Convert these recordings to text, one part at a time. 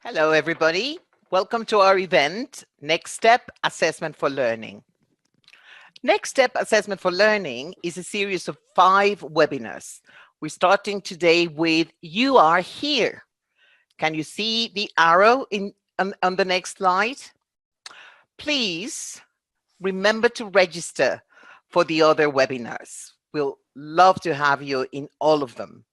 Hello, everybody. Welcome to our event, Next Step Assessment for Learning. Next Step Assessment for Learning is a series of 5 webinars. We're starting today with You Are Here. Can you see the arrow on the next slide? Please remember to register for the other webinars. We'll love to have you in all of them.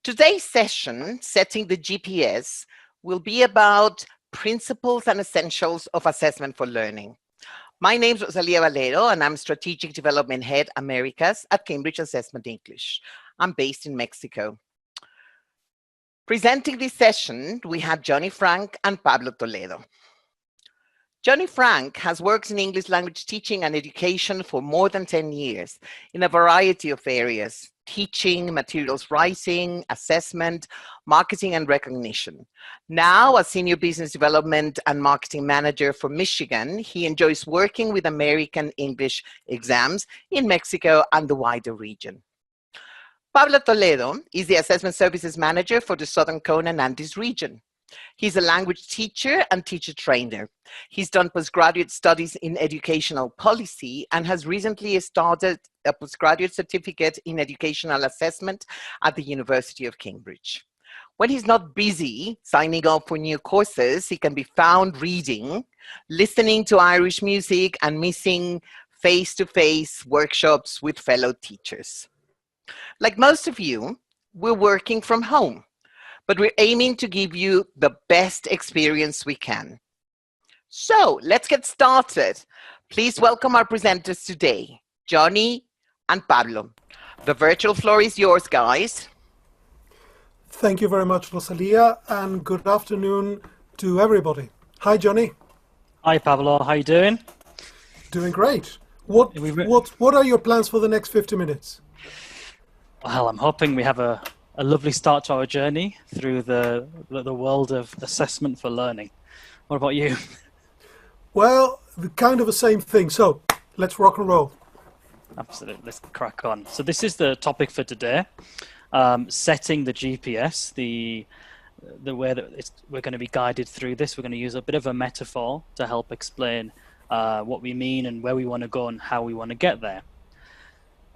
Today's session, Setting the GPS, will be about principles and essentials of assessment for learning. My name is Rosalía Valero, and I'm Strategic Development Head Americas at Cambridge Assessment English. I'm based in Mexico. Presenting this session, we have Johnny Frank and Pablo Toledo. Johnny Frank has worked in English language teaching and education for more than 10 years in a variety of areas: teaching, materials writing, assessment, marketing, and recognition. Now, as Senior Business Development and Marketing Manager for Michigan, he enjoys working with American English exams in Mexico and the wider region. Pablo Toledo is the Assessment Services Manager for the Southern Cone and Andes region. He's a language teacher and teacher trainer. He's done postgraduate studies in educational policy and has recently started a postgraduate certificate in educational assessment at the University of Cambridge. When he's not busy signing up for new courses, he can be found reading, listening to Irish music, and missing face-to-face workshops with fellow teachers. Like most of you, we're working from home, but we're aiming to give you the best experience we can. So let's get started. Please welcome our presenters today, Johnny and Pablo. The virtual floor is yours, guys. Thank you very much, Rosalía, and good afternoon to everybody. Hi, Johnny. Hi, Pablo. How you doing? Doing great. What are your plans for the next 50 minutes? Well, I'm hoping we have a lovely start to our journey through the world of assessment for learning. What about you? Well, kind of the same thing. So let's rock and roll. Absolutely. Let's crack on. So this is the topic for today. Setting the GPS, the way that we're going to be guided through this. We're going to use a bit of a metaphor to help explain what we mean and where we want to go and how we want to get there.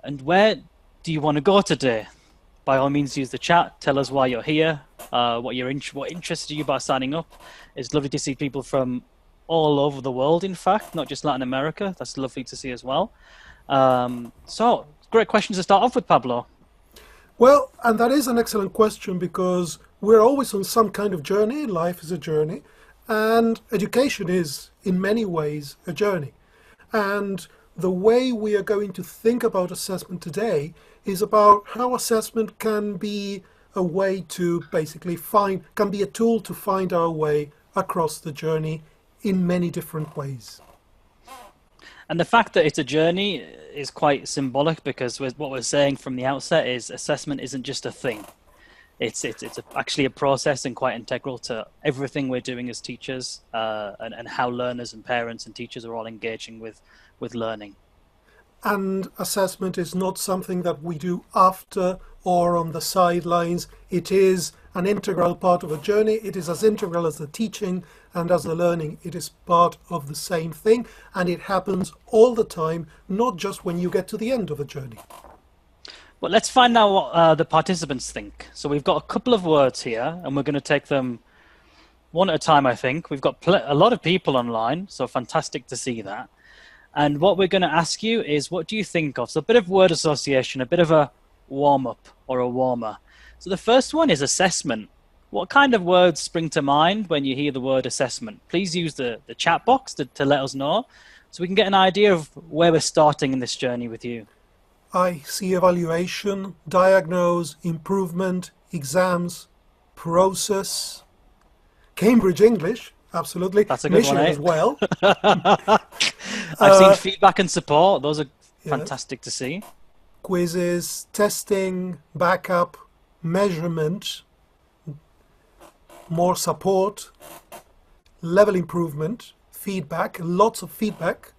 And where do you want to go today? By all means, use the chat. Tell us why you're here, what interested you by signing up. It's lovely to see people from all over the world, in fact, not just Latin America. That's lovely to see as well. So, great questions to start off with, Pablo. Well, and that is an excellent question because we're always on some kind of journey. Life is a journey, and education is, in many ways, a journey. And the way we are going to think about assessment today is about how assessment can be a way to basically can be a tool to find our way across the journey in many different ways. And the fact that it's a journey is quite symbolic because what we're saying from the outset is assessment isn't just a thing. It's actually a process and quite integral to everything we're doing as teachers and how learners and parents and teachers are all engaging with learning. And assessment is not something that we do after or on the sidelines. It is an integral part of a journey. It is as integral as the teaching and as the learning. It is part of the same thing, and it happens all the time, not just when you get to the end of a journey. Well, let's find out what the participants think. So we've got a couple of words here, and we're going to take them one at a time, I think. We've got a lot of people online, so fantastic to see that. And what we're going to ask you is, what do you think of? So a bit of word association, a bit of a warm-up or a warmer. So the first one is assessment. What kind of words spring to mind when you hear the word assessment? Please use the chat box to let us know so we can get an idea of where we're starting in this journey with you. I see evaluation, diagnose, improvement, exams, process, Cambridge English, absolutely. That's a good Michigan one, eh? as well. I've seen feedback and support. Those are fantastic to see. Quizzes, testing, backup, measurement, more support, level improvement, feedback, lots of feedback.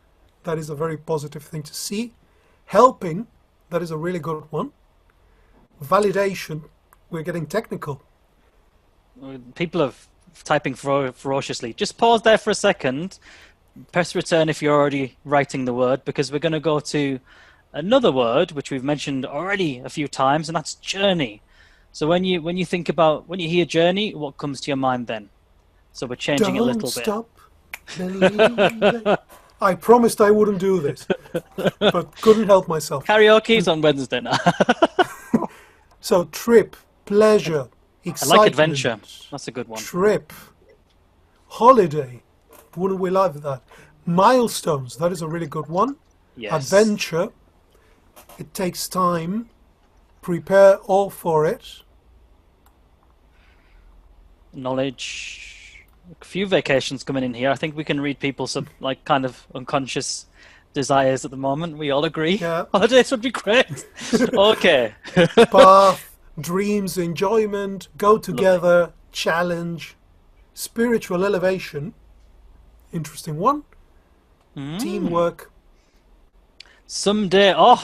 That is a very positive thing to see. Helping, that is a really good one. Validation, we're getting technical. People have typing ferociously. Just pause there for a second. Press return if you're already writing the word, because we're going to go to another word which we've mentioned already a few times, and that's journey. So when you hear journey, what comes to your mind then? So we're changing it a little bit. Don't stop believing. I promised I wouldn't do this, but couldn't help myself. Karaoke's on Wednesday now. So trip, pleasure, excitement. I like adventure. That's a good one. Trip, holiday. Wouldn't we love that? Milestones. That is a really good one. Yes. Adventure. It takes time. Prepare all for it. Knowledge. A few vacations coming in here. I think we can read people's like kind of unconscious desires at the moment. We all agree. Yeah. Holidays would be great. Okay. Path, dreams, enjoyment, go together, challenge, spiritual elevation. Interesting one. Teamwork. Someday. Oh,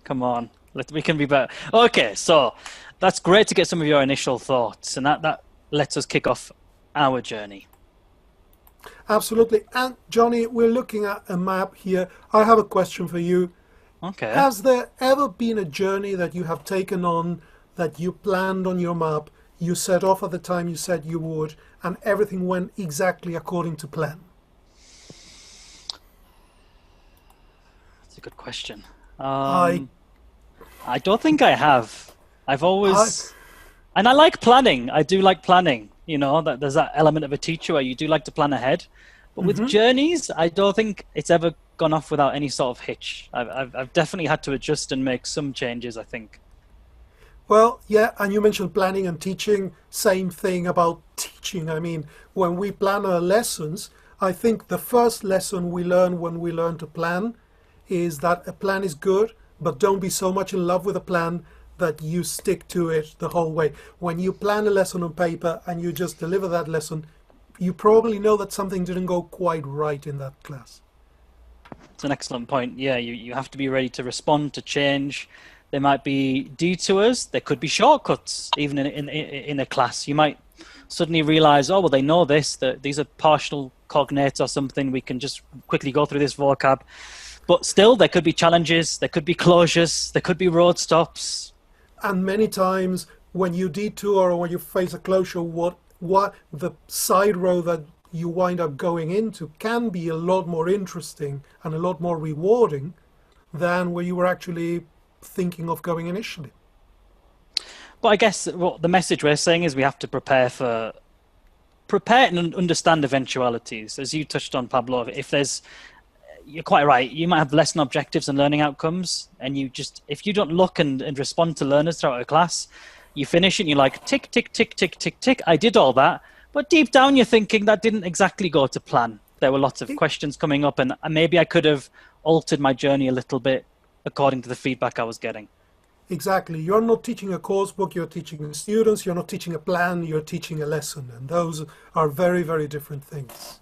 come on. We can be better. Okay, so that's great to get some of your initial thoughts, and that lets us kick off our journey. Absolutely. And Johnny, we're looking at a map here. I have a question for you. Okay. Has there ever been a journey that you have taken on, that you planned on your map, you set off at the time you said you would, and everything went exactly according to plan? That's a good question. I don't think I have. I've always... And I like planning. I do like planning. You know, that there's that element of a teacher where you do like to plan ahead. But with journeys, I don't think it's ever gone off without any sort of hitch. I've definitely had to adjust and make some changes, I think. Well, yeah, and you mentioned planning and teaching. Same thing about teaching. I mean, when we plan our lessons, I think the first lesson we learn when we learn to plan is that a plan is good, but don't be so much in love with a plan that you stick to it the whole way. When you plan a lesson on paper and you just deliver that lesson, you probably know that something didn't go quite right in that class. It's an excellent point. Yeah, you have to be ready to respond, to change. There might be detours. There could be shortcuts, even in a class. You might suddenly realize, oh, well, they know this, that these are partial cognates or something. We can just quickly go through this vocab. But still, there could be challenges. There could be closures. There could be road stops. And many times when you detour or when you face a closure, what the side road that you wind up going into can be a lot more interesting and a lot more rewarding than where you were actually thinking of going initially. But I guess what the message we're saying is we have to prepare and understand eventualities. As you touched on, Pablo, you're quite right. You might have lesson objectives and learning outcomes, and if you don't look and respond to learners throughout a class, you finish it and you're like, tick, tick, tick, tick, tick, tick. I did all that. But deep down, you're thinking that didn't exactly go to plan. There were lots of questions coming up, and maybe I could have altered my journey a little bit according to the feedback I was getting. Exactly. You're not teaching a course book, you're teaching students. You're not teaching a plan, you're teaching a lesson. And those are very, very different things.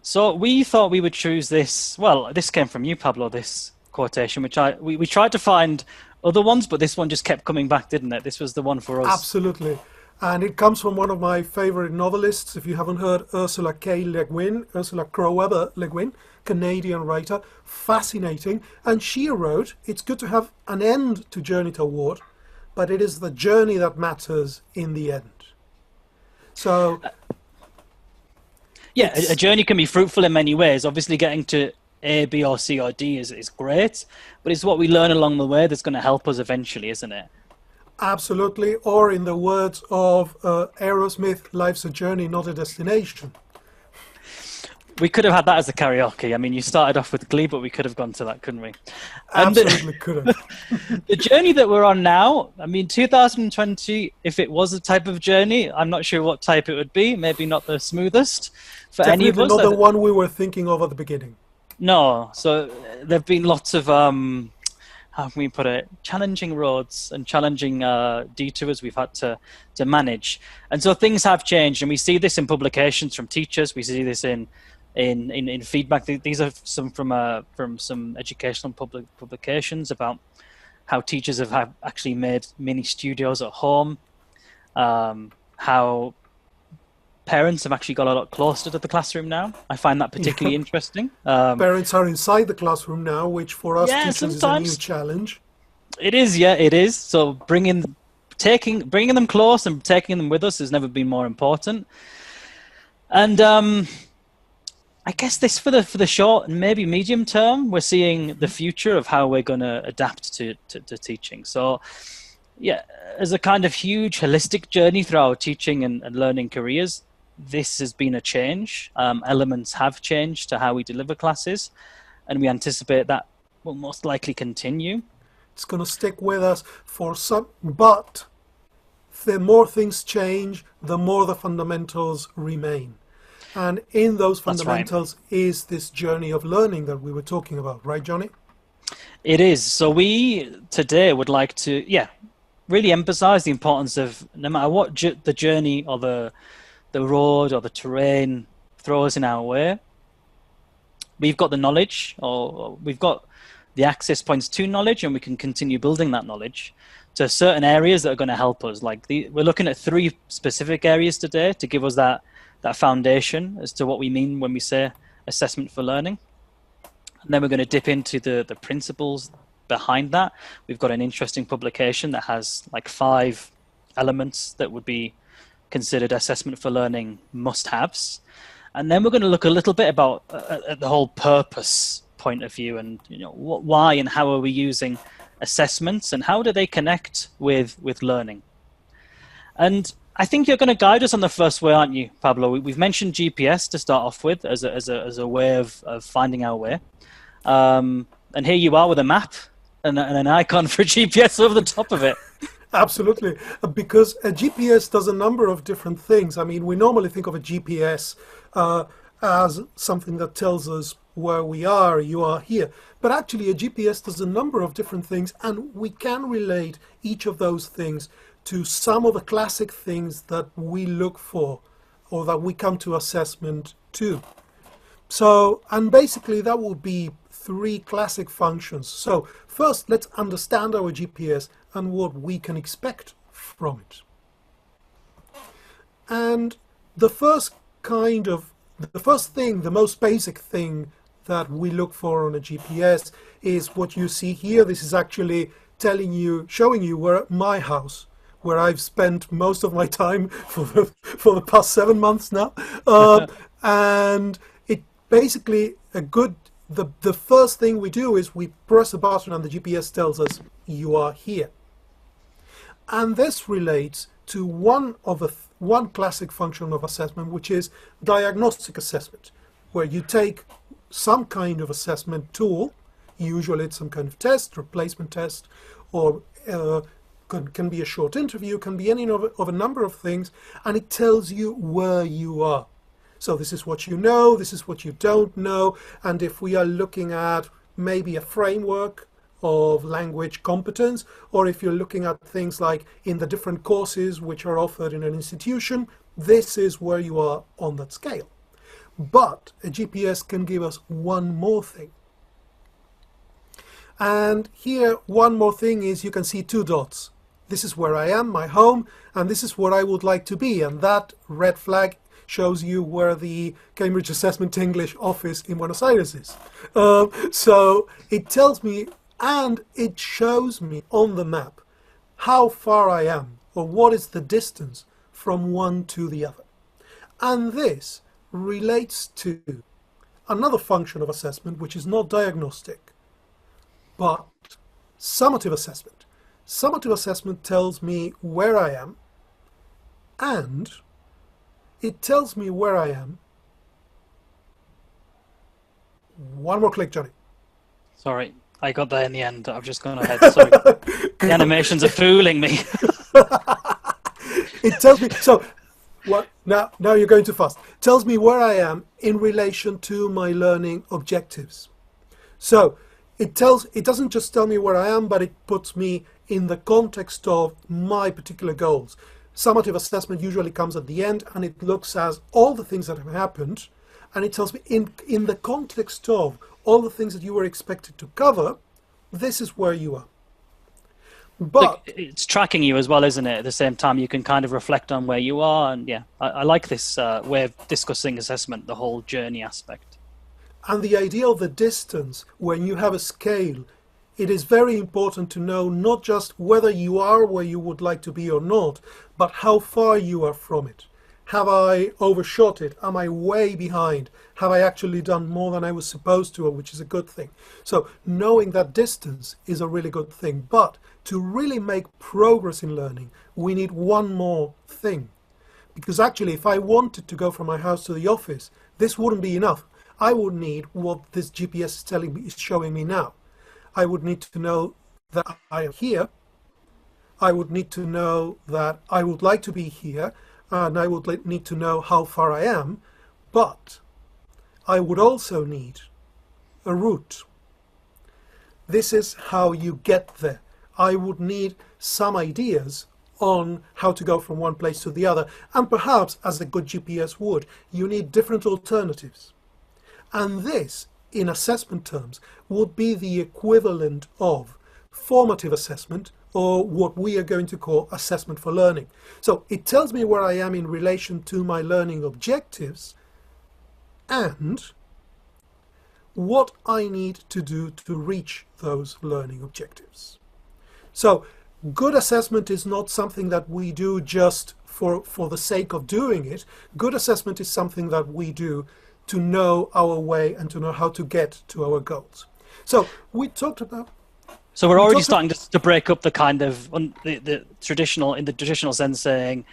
So we thought we would choose this. Well, this came from you, Pablo, this quotation, which we tried to find other ones, but this one just kept coming back, didn't it? This was the one for us. Absolutely. And it comes from one of my favorite novelists. If you haven't heard Ursula Kroeber Le Guin, Canadian writer, fascinating. And she wrote, it's good to have an end to journey toward, but it is the journey that matters in the end. So... yeah, a journey can be fruitful in many ways. Obviously, getting to A, B, or C, or D is great, but it's what we learn along the way that's going to help us eventually, isn't it? Absolutely. Or in the words of Aerosmith, life's a journey, not a destination. We could have had that as a karaoke. I mean, you started off with Glee, but we could have gone to that, couldn't we? Absolutely could have. The journey that we're on now, I mean, 2020, if it was a type of journey, I'm not sure what type it would be. Maybe not the smoothest for Definitely any of us. Not the one we were thinking of at the beginning. No. So there have been lots of, how can we put it, challenging roads and challenging detours we've had to manage. And so things have changed. And we see this in publications from teachers. We see this in feedback. These are some from some educational publications about how teachers have actually made mini studios at home, how parents have actually got a lot closer to the classroom now. I find that particularly interesting. Parents are inside the classroom now, which for us teachers sometimes is a new challenge. It is, yeah, it is. So bringing them close and taking them with us has never been more important. And I guess this for the short and maybe medium term, we're seeing the future of how we're going to adapt to teaching. So yeah, as a kind of huge holistic journey through our teaching and learning careers, this has been a change. Elements have changed to how we deliver classes, and we anticipate that will most likely continue. It's going to stick with us for some, but the more things change, the more the fundamentals remain. And in those fundamentals is this journey of learning that we were talking about, right, Johnny? It is. So we today would like to, really emphasize the importance of, no matter what the journey or the road or the terrain throws in our way, we've got the knowledge, or we've got the access points to knowledge, and we can continue building that knowledge to certain areas that are going to help us. Like we're looking at 3 specific areas today to give us that foundation as to what we mean when we say assessment for learning. And then we're going to dip into the principles behind that. We've got an interesting publication that has like 5 elements that would be considered assessment for learning must-haves. And then we're going to look a little bit about at the whole purpose point of view, and why and how are we using assessments, and how do they connect with learning. And I think you're going to guide us on the first way, aren't you, Pablo? We've mentioned GPS to start off with as a way of finding our way. And here you are with a map and an icon for GPS over the top of it. Absolutely, because a GPS does a number of different things. I mean, we normally think of a GPS as something that tells us where we are, you are here. But actually a GPS does a number of different things, and we can relate each of those things to some of the classic things that we look for or that we come to assessment to. So, and basically that will be 3 classic functions. So first, let's understand our GPS and what we can expect from it. And the first thing, the most basic thing that we look for on a GPS is what you see here. This is actually showing you where my house, where I've spent most of my time for the past 7 months now. And it basically the first thing we do is we press a button and the GPS tells us you are here. And this relates to one classic function of assessment, which is diagnostic assessment, where you take some kind of assessment tool, usually it's some kind of test, replacement test, or can be a short interview, can be any of a number of things, and it tells you where you are. So this is what you know, this is what you don't know, and if we are looking at maybe a framework of language competence, or if you're looking at things like in the different courses which are offered in an institution, this is where you are on that scale. But a GPS can give us one more thing. And here, one more thing is you can see 2 dots. This is where I am, my home, and this is where I would like to be. And that red flag shows you where the Cambridge Assessment English office in Buenos Aires is. So it tells me, and it shows me on the map how far I am, or what is the distance from one to the other. And this relates to another function of assessment, which is not diagnostic, but summative assessment. Summative assessment tells me where I am, and it tells me where I am. One more click, Johnny. Sorry, I got there in the end. I've just gone ahead. Sorry. The animations are fooling me. It tells me, so what? Now you're going too fast. Tells me where I am in relation to my learning objectives. So it doesn't just tell me where I am, but it puts me in the context of my particular goals. Summative assessment usually comes at the end, and it looks at all the things that have happened, and it tells me in the context of all the things that you were expected to cover, this is where you are. But it's tracking you as well, isn't it? At the same time, you can kind of reflect on where you are. And yeah, I like this way of discussing assessment, the whole journey aspect. and the idea of the distance, when you have a scale, it is very important to know not just whether you are where you would like to be or not, but how far you are from it. Have I overshot it? Am I way behind? Have I actually done more than I was supposed to, which is a good thing? So knowing that distance is a really good thing. But to really make progress in learning, we need one more thing. Because actually, if I wanted to go from my house to the office, this wouldn't be enough. I would need what this GPS is telling me, is showing me now. I would need to know that I am here. I would need to know that I would like to be here, and I would need to know how far I am. But I would also need a route. This is how you get there. I would need some ideas on how to go from one place to the other, and perhaps, as a good GPS would, you need different alternatives. And this, in assessment terms, would be the equivalent of formative assessment, or what we are going to call assessment for learning. So it tells me where I am in relation to my learning objectives and what I need to do to reach those learning objectives. So good assessment is not something that we do just for the sake of doing it. Good assessment is something that we do to know our way and to know how to get to our goals. So we talked about... So we're already starting to break up the kind of the traditional, in the traditional sense, saying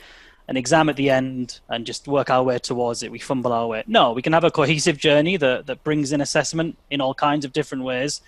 an exam at the end and just work our way towards it. We fumble our way. No, we can have a cohesive journey that brings in assessment in all kinds of different ways,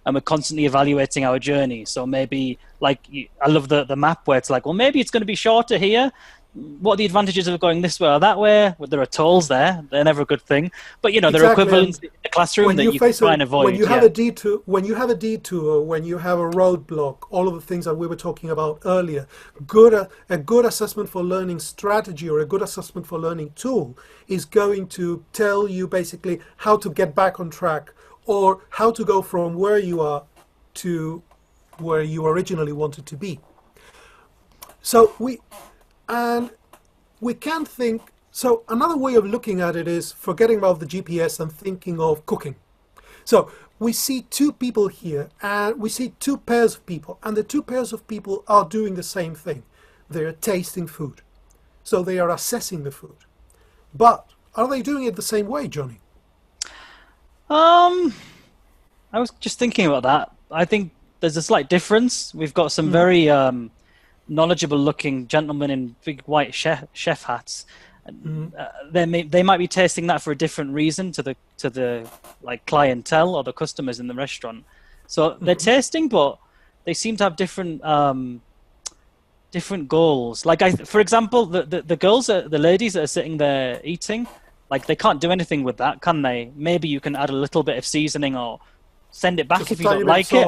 and we're constantly evaluating our journey. So maybe, like, I love the map where it's like, well, maybe it's going to be shorter here. What are the advantages of going this way or that way? Well, there are tolls there. They're never a good thing. But, you know, there are equivalents in the classroom that you can try and avoid. When you have a detour, when you have a roadblock, all of the things that we were talking about earlier, a good assessment for learning strategy or a good assessment for learning tool is going to tell you basically how to get back on track, or how to go from where you are to where you originally wanted to be. So we can think, so another way of looking at it is forgetting about the GPS and thinking of cooking. So we see two people here, and we see two pairs of people, and the two pairs of people are doing the same thing. They're tasting food. So they are assessing the food. But are they doing it the same way, Johnny? I was just thinking about that. I think there's a slight difference. We've got some very knowledgeable looking gentlemen in big white chef hats. They might be tasting that for a different reason to the like clientele or the customers in the restaurant. So they're tasting, but they seem to have different goals. Like for example, the girls, the ladies that are sitting there eating, like they can't do anything with that, can they? Maybe you can add a little bit of seasoning or send it back just if you don't like it.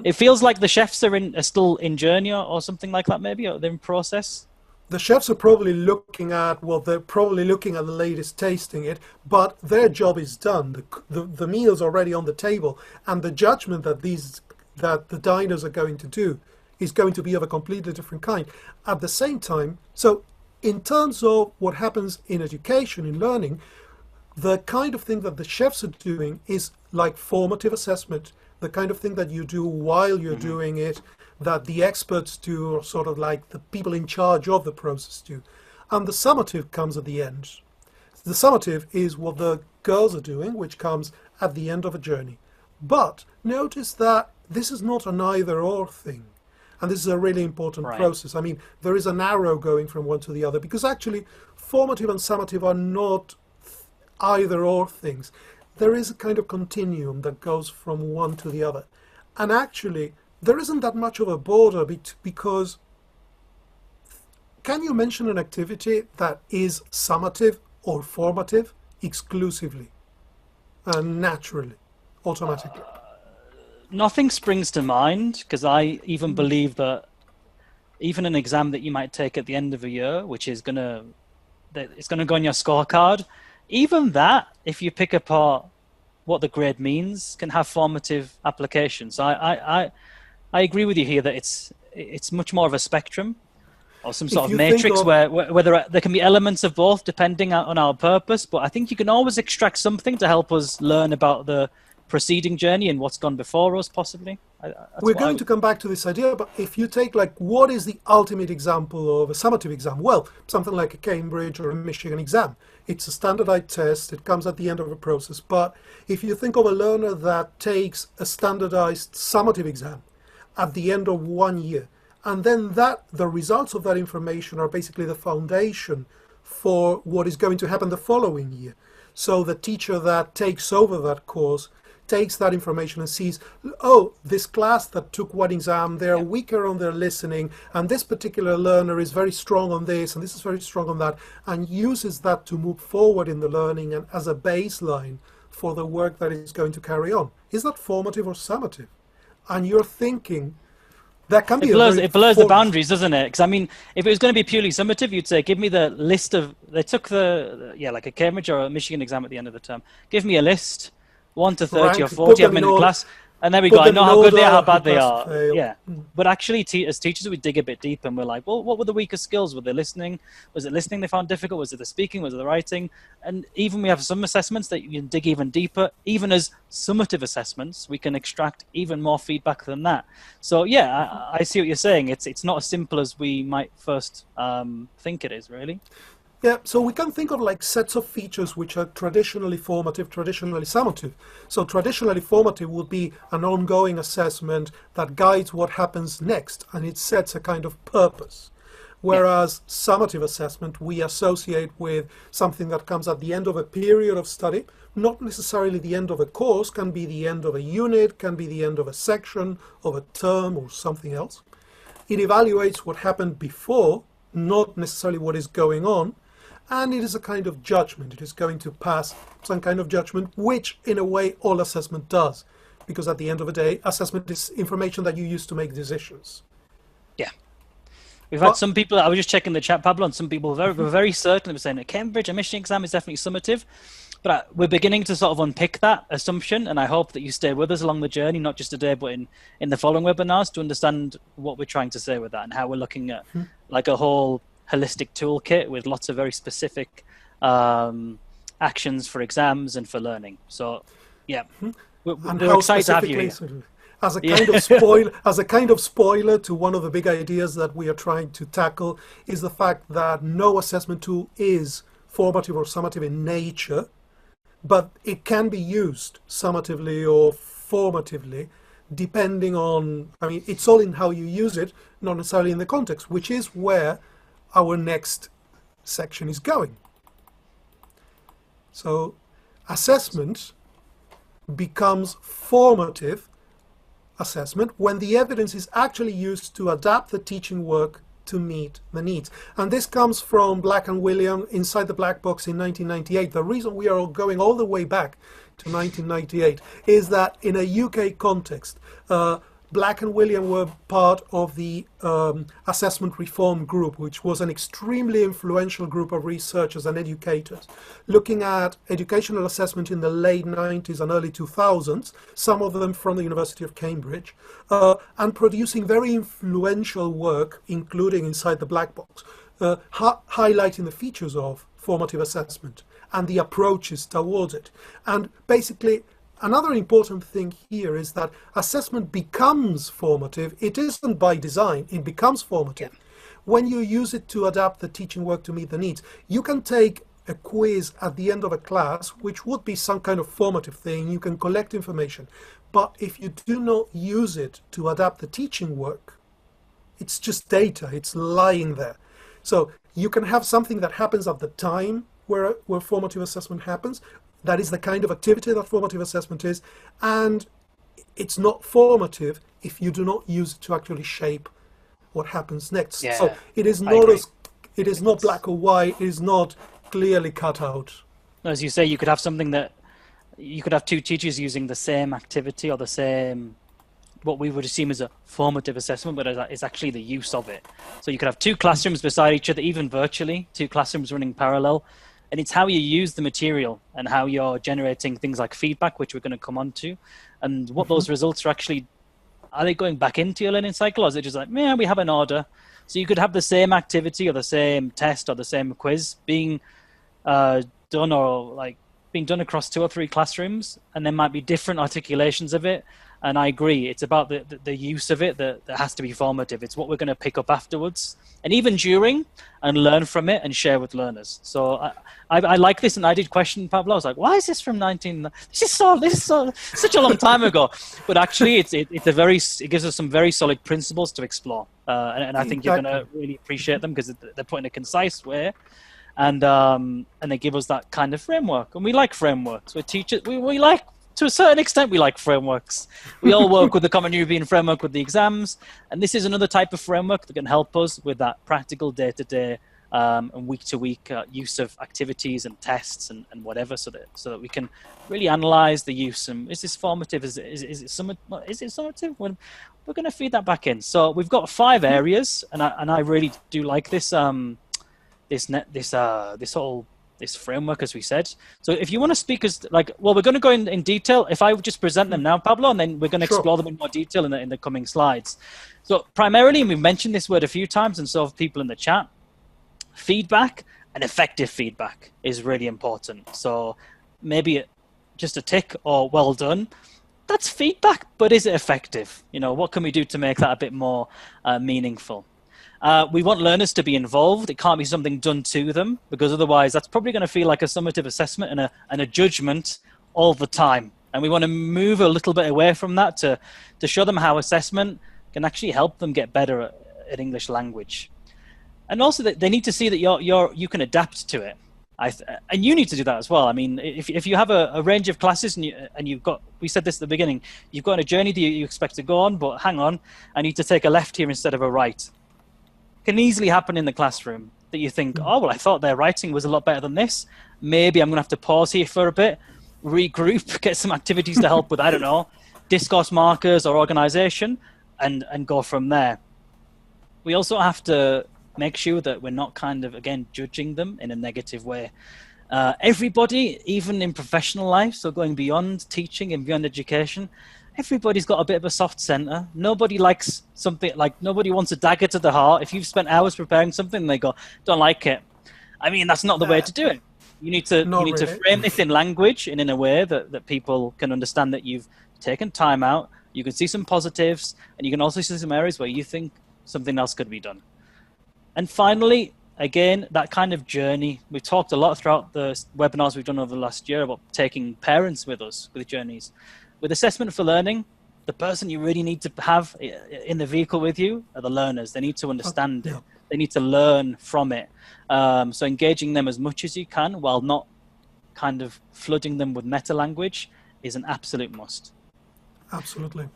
It feels like the chefs are still in journey or something like that, maybe, or they're in process. The chefs are probably looking at, they're probably looking at the ladies tasting it, but their job is done. The meal's already on the table, and the judgment that the diners are going to do is going to be of a completely different kind. At the same time, so in terms of what happens in education, in learning, the kind of thing that the chefs are doing is like formative assessment, the kind of thing that you do while you're doing it, that the experts do, or sort of like the people in charge of the process do. And the summative comes at the end. The summative is what the girls are doing, which comes at the end of a journey. But notice that this is not an either-or thing. And this is a really important process. I mean, there is an arrow going from one to the other, because actually formative and summative are not either-or things. There is a kind of continuum that goes from one to the other. And actually, there isn't that much of a border because can you mention an activity that is summative or formative exclusively and naturally, automatically? Nothing springs to mind, because I even believe that even an exam that you might take at the end of a year, which is it's going to go on your scorecard, even that, if you pick apart what the grade means, can have formative applications. So I agree with you here that it's much more of a spectrum or some If sort of you think matrix of- where there can be elements of both depending on our purpose. But I think you can always extract something to help us learn about the preceding journey and what's gone before us, possibly. We're going to come back to this idea, but if you take like, what is the ultimate example of a summative exam? Well, something like a Cambridge or a Michigan exam. It's a standardized test. It comes at the end of a process. But if you think of a learner that takes a standardized summative exam at the end of 1 year, and then the results of that information are basically the foundation for what is going to happen the following year. So the teacher that takes over that course takes that information and sees, oh, this class that took one exam, they're weaker on their listening, and this particular learner is very strong on this, and this is very strong on that, and uses that to move forward in the learning and as a baseline for the work that is going to carry on. Is that formative or summative? And you're thinking, that can be it blurs the boundaries, doesn't it? Because I mean, if it was going to be purely summative, you'd say, give me the list of, they took like a Cambridge or a Michigan exam at the end of the term. Give me a list, 1 to 30 or 40 of them in a class. And there we go. I know how good they are, how bad they are. Yeah. But actually, as teachers, we dig a bit deep and we're like, well, what were the weaker skills? Were they listening? Was it listening they found difficult? Was it the speaking? Was it the writing? And even we have some assessments that you can dig even deeper. Even as summative assessments, we can extract even more feedback than that. So yeah, I see what you're saying. It's not as simple as we might first think it is, really. Yeah, so we can think of like sets of features which are traditionally formative, traditionally summative. So traditionally formative would be an ongoing assessment that guides what happens next, and it sets a kind of purpose. Whereas summative assessment we associate with something that comes at the end of a period of study, not necessarily the end of a course, can be the end of a unit, can be the end of a section, of a term, or something else. It evaluates what happened before, not necessarily what is going on. And it is a kind of judgment. It is going to pass some kind of judgment, which in a way all assessment does. Because at the end of the day, assessment is information that you use to make decisions. Yeah. We've had some people, I was just checking the chat, Pablo, and some people were very certain, they were saying a Cambridge, a Michigan exam is definitely summative. But we're beginning to sort of unpick that assumption, and I hope that you stay with us along the journey, not just today, but in the following webinars, to understand what we're trying to say with that and how we're looking at like a whole holistic toolkit with lots of very specific actions for exams and for learning. So, yeah, we're excited to have you here. As a kind of spoil, as a kind of spoiler to one of the big ideas that we are trying to tackle is the fact that no assessment tool is formative or summative in nature, but it can be used summatively or formatively, depending on, I mean, it's all in how you use it, not necessarily in the context, which is where our next section is going. So assessment becomes formative assessment when the evidence is actually used to adapt the teaching work to meet the needs. And this comes from Black and William inside the Black Box in 1998. The reason we are going all the way back to 1998 is that in a UK context, Black and William were part of the assessment reform group, which was an extremely influential group of researchers and educators looking at educational assessment in the late 90s and early 2000s, some of them from the University of Cambridge, and producing very influential work, including inside the Black Box, highlighting the features of formative assessment and the approaches towards it. And basically, another important thing here is that assessment becomes formative. It isn't by design, it becomes formative. When you use it to adapt the teaching work to meet the needs. You can take a quiz at the end of a class, which would be some kind of formative thing. You can collect information. But if you do not use it to adapt the teaching work, it's just data, it's lying there. So you can have something that happens at the time where formative assessment happens. That is the kind of activity that formative assessment is, and it's not formative if you do not use it to actually shape what happens next. Yeah, so it is not black or white. It is not clearly cut out. As you say, you could have something that you could have two teachers using the same activity or the same, what we would assume is a formative assessment, but it's actually the use of it. So you could have two classrooms beside each other, even virtually, two classrooms running parallel. And it's how you use the material and how you're generating things like feedback, which we're going to come on to, and what those results are actually are they going back into your learning cycle, or is it just like, yeah, we have an order? So you could have the same activity or the same test or the same quiz being done, or like being done across 2 or 3 classrooms, and there might be different articulations of it. And I agree, it's about the use of it that has to be formative. It's what we're going to pick up afterwards, and even during, and learn from it and share with learners. So I like this, and I did question Pablo. I was like, why is this from 19? This is such a long time ago. But actually, it gives us some very solid principles to explore, and I think you're going to really appreciate them because they're put in a concise way. And they give us that kind of framework, and we like frameworks. We're teachers. We like, to a certain extent, we like frameworks. We all work with the Common European Framework with the exams, and this is another type of framework that can help us with that practical day-to-day and week-to-week use of activities and tests and whatever, so that we can really analyze the use. And is this formative? Is it summative? We're going to feed that back in. So we've got 5 areas, and I really do like this. This framework, as we said. So if you want to speak as we're going to go in detail. If I would just present them now, Pablo, and then we're going to explore them in more detail in the coming slides. So primarily, and we've mentioned this word a few times, and so have people in the chat, feedback and effective feedback is really important. So maybe just a tick or well done. That's feedback, but is it effective? What can we do to make that a bit more meaningful? We want learners to be involved. It can't be something done to them, because otherwise that's probably going to feel like a summative assessment and a judgment all the time. And we want to move a little bit away from that to show them how assessment can actually help them get better at English language. And also that they need to see that you can adapt to it. And you need to do that as well. I mean, if you have a range of classes and you've got, we said this at the beginning, you've got a journey that you expect to go on, but hang on, I need to take a left here instead of a right. Can easily happen in the classroom that you think, oh, well, I thought their writing was a lot better than this. Maybe I'm going to have to pause here for a bit, regroup, get some activities to help with, I don't know, discourse markers or organization, and go from there. We also have to make sure that we're not kind of, again, judging them in a negative way. Everybody, even in professional life, so going beyond teaching and beyond education, everybody's got a bit of a soft center. Nobody likes something, nobody wants a dagger to the heart. If you've spent hours preparing something and they go, don't like it. I mean, that's not the way to do it. You need to frame this in language and in a way that people can understand that you've taken time out. You can see some positives, and you can also see some areas where you think something else could be done. And finally, again, that kind of journey. We've talked a lot throughout the webinars we've done over the last year about taking parents with us with journeys. With assessment for learning, the person you really need to have in the vehicle with you are the learners. They need to understand it. They need to learn from it. So engaging them as much as you can while not kind of flooding them with meta language is an absolute must. Absolutely.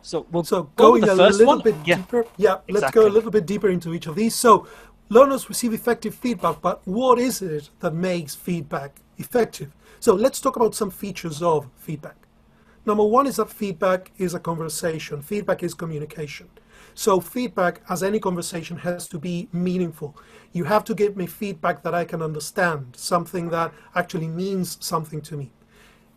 So we'll going with the a first little one. bit deeper. Yeah, exactly. Let's go a little bit deeper into each of these. So learners receive effective feedback, but what is it that makes feedback effective? So let's talk about some features of feedback. Number one is that feedback is a conversation. Feedback is communication. So feedback, as any conversation, has to be meaningful. You have to give me feedback that I can understand, something that actually means something to me.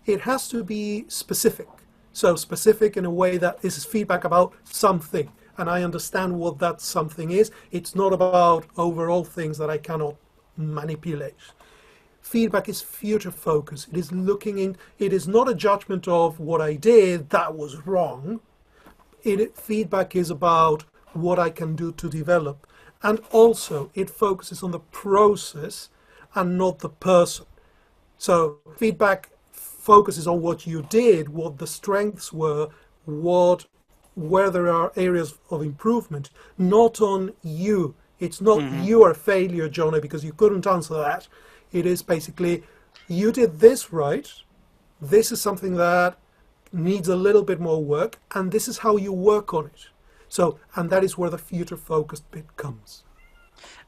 It has to be specific. So specific in a way that this is feedback about something, and I understand what that something is. It's not about overall things that I cannot manipulate. Feedback is future focused. It is looking in, it is not a judgment of what I did, that was wrong. Feedback is about what I can do to develop. And also it focuses on the process and not the person. So feedback focuses on what you did, what the strengths were, where there are areas of improvement, not on you. It's not you are a failure, Johnny, because you couldn't answer that. It is basically, you did this right, this is something that needs a little bit more work, and this is how you work on it. So, and that is where the future-focused bit comes.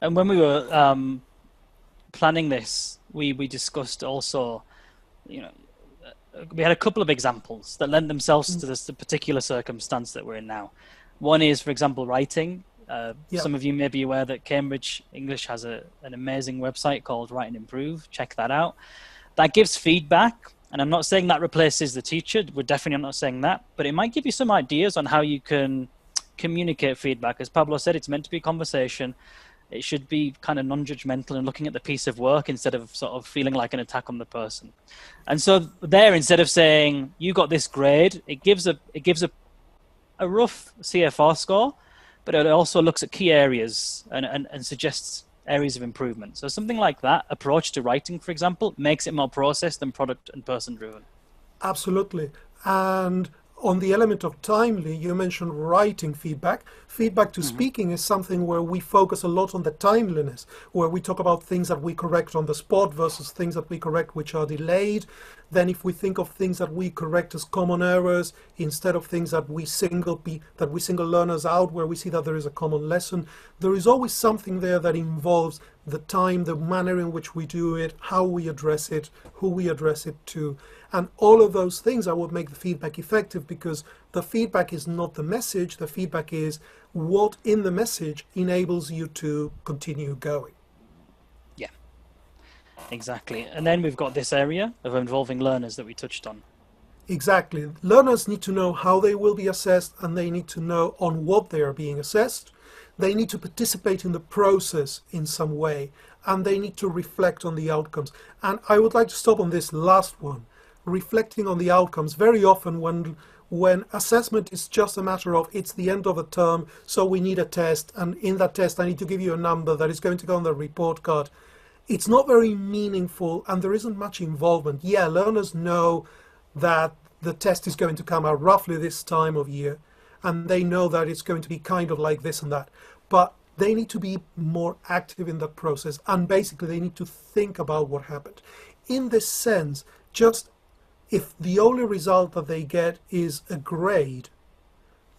And when we were planning this, we discussed also, we had a couple of examples that lend themselves to this particular circumstance that we're in now. One is, for example, writing. Some of you may be aware that Cambridge English has an amazing website called Write and Improve. Check that out. That gives feedback And I'm not saying that replaces the teacher. We're definitely not saying that. But it might give you some ideas on how you can communicate feedback. As Pablo said, it's meant to be a conversation. It should be kind of non-judgmental and looking at the piece of work instead of sort of feeling like an attack on the person. And so there, instead of saying, you got this grade, it gives a rough CFR score, but it also looks at key areas and suggests areas of improvement. So something like that approach to writing, for example, makes it more processed than product and person driven. Absolutely. And on the element of timely, you mentioned writing feedback. Feedback to speaking is something where we focus a lot on the timeliness, where we talk about things that we correct on the spot versus things that we correct which are delayed. Then if we think of things that we correct as common errors, instead of things that we single learners out where we see that there is a common lesson, there is always something there that involves the time, the manner in which we do it, how we address it, who we address it to. And all of those things are what make the feedback effective, because the feedback is not the message, the feedback is what in the message enables you to continue going. Yeah, exactly. And then we've got this area of involving learners that we touched on. Exactly. Learners need to know how they will be assessed, and they need to know on what they are being assessed. They need to participate in the process in some way, and they need to reflect on the outcomes. And I would like to stop on this last one. Reflecting on the outcomes. Very often when assessment is just a matter of it's the end of the term, so we need a test, and in that test I need to give you a number that is going to go on the report card, it's not very meaningful and there isn't much involvement. Yeah, learners know that the test is going to come out roughly this time of year, and they know that it's going to be kind of like this and that, but they need to be more active in that process, and basically they need to think about what happened. In this sense, just if the only result that they get is a grade,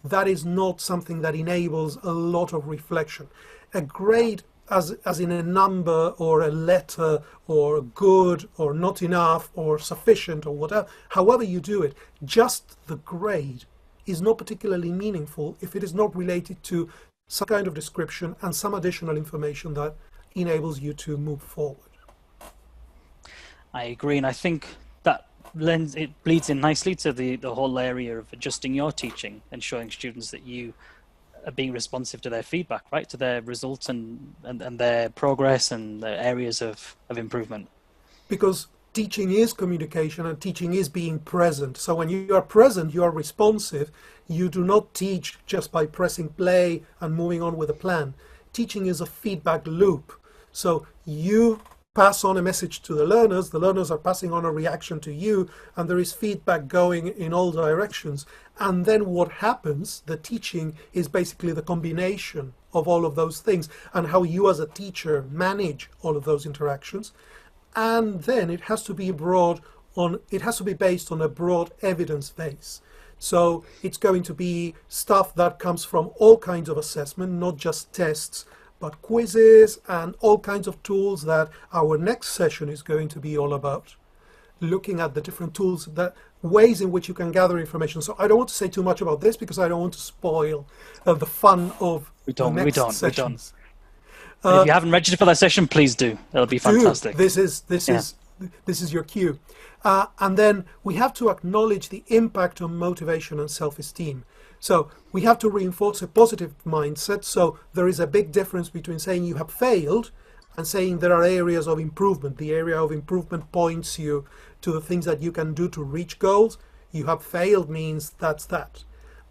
that is not something that enables a lot of reflection. A grade, as in a number or a letter or good or not enough or sufficient or whatever, however you do it, just the grade is not particularly meaningful if it is not related to some kind of description and some additional information that enables you to move forward. I agree, and I think that it bleeds in nicely to the whole area of adjusting your teaching and showing students that you are being responsive to their feedback, right, to their results and their progress and their areas of improvement. Because teaching is communication and teaching is being present. So when you are present, you are responsive. You do not teach just by pressing play and moving on with a plan. Teaching is a feedback loop. So you pass on a message to the learners are passing on a reaction to you, and there is feedback going in all directions. And then what happens, the teaching, is basically the combination of all of those things and how you as a teacher manage all of those interactions. And then it has to be based on a broad evidence base. So it's going to be stuff that comes from all kinds of assessment, not just tests, but quizzes and all kinds of tools that our next session is going to be all about. Looking at the different tools, ways in which you can gather information. So I don't want to say too much about this because I don't want to spoil the fun of the next sessions. If you haven't registered for that session, please do. It'll be fantastic. This is your cue. And then we have to acknowledge the impact on motivation and self-esteem. So we have to reinforce a positive mindset. So there is a big difference between saying you have failed and saying there are areas of improvement. The area of improvement points you to the things that you can do to reach goals. You have failed means that's that.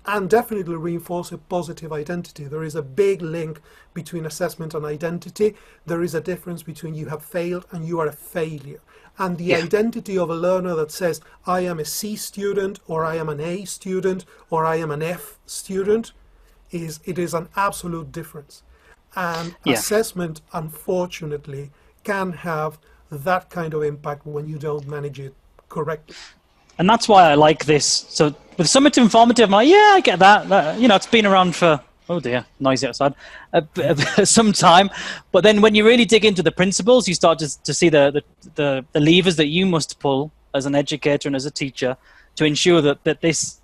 And definitely reinforce a positive identity. There is a big link between assessment and identity. There is a difference between you have failed and you are a failure. And the identity of a learner that says, I am a C student, or I am an A student, or I am an F student, it is an absolute difference. And assessment, unfortunately, can have that kind of impact when you don't manage it correctly. And that's why I like this. So with summative, informative, I'm like, yeah, I get that. It's been around for, oh dear, noisy outside, some time. But then when you really dig into the principles, you start to see the levers that you must pull as an educator and as a teacher to ensure that this